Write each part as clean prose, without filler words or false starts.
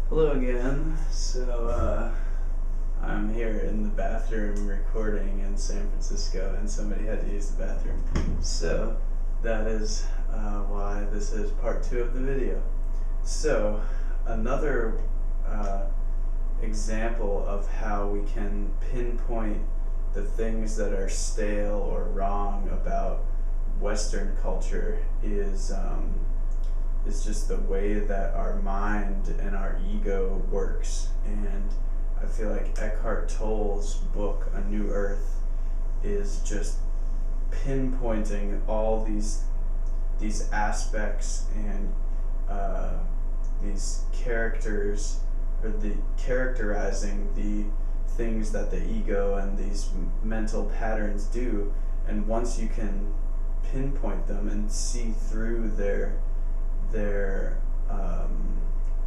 Hello again. I'm here in the bathroom recording in San Francisco, and somebody had to use the bathroom. So that is why this is part 2 of the video. So another example of how we can pinpoint the things that are stale or wrong about Western culture is just the way that our mind and our ego works. And I feel like Eckhart Tolle's book, A New Earth, is just pinpointing all these aspects and these characters, or characterizing the things that the ego and these mental patterns do. And once you can pinpoint them and see through their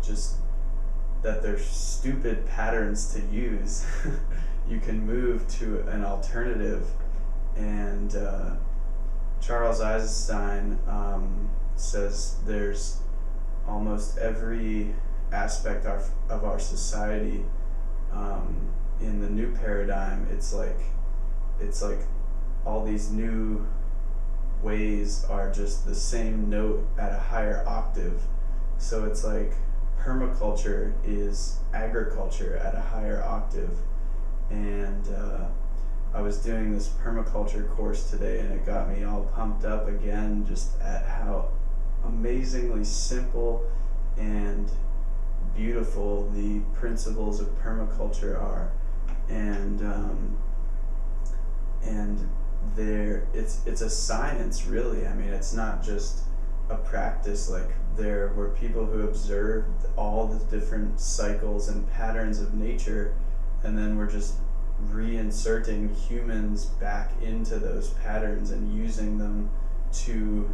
just that they're stupid patterns to use, you can move to an alternative. And Charles Eisenstein says there's almost every aspect of our society in the new paradigm. It's like all these new ways are just the same note at a higher octave. So it's like permaculture is agriculture at a higher octave. And I was doing this permaculture course today, and it got me all pumped up again just at how amazingly simple and beautiful the principles of permaculture are. And it's a science, really. I mean, it's not just a practice. Like, there were people who observed all the different cycles and patterns of nature, and then we're just reinserting humans back into those patterns and using them to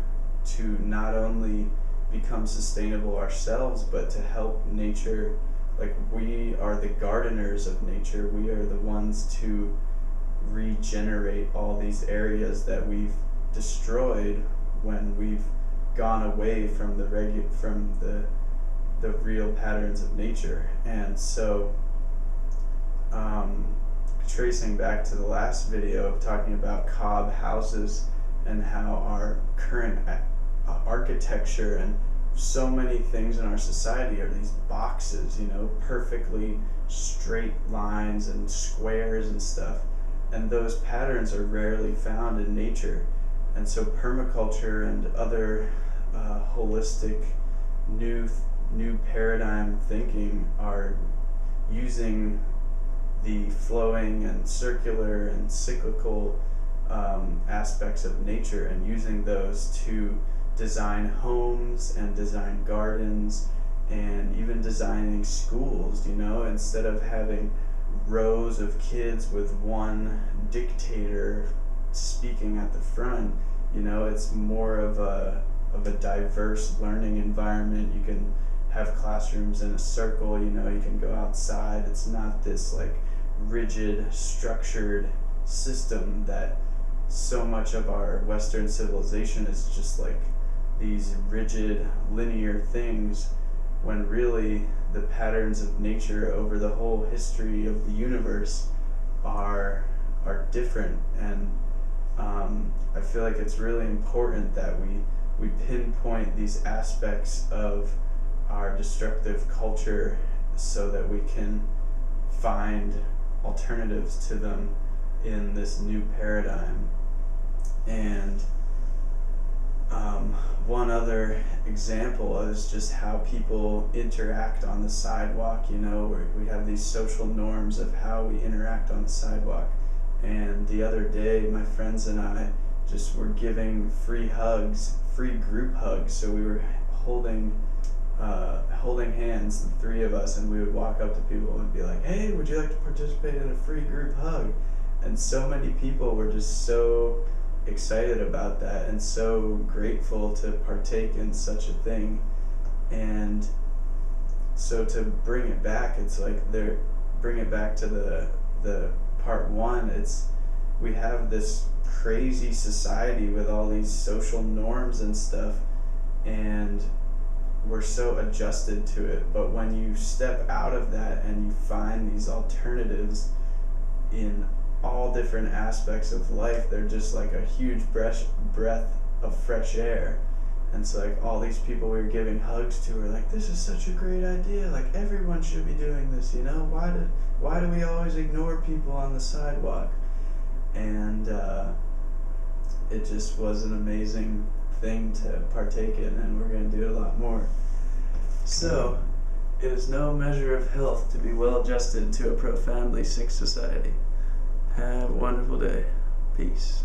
not only become sustainable ourselves, but to help nature. Like, we are the gardeners of nature. We are the ones to regenerate all these areas that we've destroyed when we've gone away from the real patterns of nature. And so tracing back to the last video, talking about Cobb Houses and how our current architecture and so many things in our society are these boxes, perfectly straight lines and squares and stuff. And those patterns are rarely found in nature. And so permaculture and other holistic new paradigm thinking are using the flowing and circular and cyclical aspects of nature, and using those to design homes and design gardens, and even designing schools. Instead of having rows of kids with one dictator speaking at the front, it's more of a diverse learning environment. You can have classrooms in a circle, you can go outside. It's not this like rigid, structured system that so much of our Western civilization is just like these rigid, linear things, when really the patterns of nature over the whole history of the universe are different. And I feel like it's really important that we pinpoint these aspects of our destructive culture so that we can find alternatives to them in this new paradigm. And one other example is just how people interact on the sidewalk. We have these social norms of how we interact on the sidewalk. And the other day, my friends and I just were giving free group hugs. So we were holding hands, the three of us, and we would walk up to people and be like, "Hey, would you like to participate in a free group hug?" And so many people were just so excited about that and so grateful to partake in such a thing. And so to bring it back, it's like bring it back to the part 1. We have this crazy society with all these social norms and stuff, and we're so adjusted to it. But when you step out of that and you find these alternatives in all different aspects of life, they're just like a huge breath of fresh air. And so like all these people we were giving hugs to were like, this is such a great idea, like everyone should be doing this, you know, why do we always ignore people on the sidewalk? And it just was an amazing thing to partake in, and we're going to do it a lot more. So it is no measure of health to be well adjusted to a profoundly sick society. Have a wonderful day. Peace.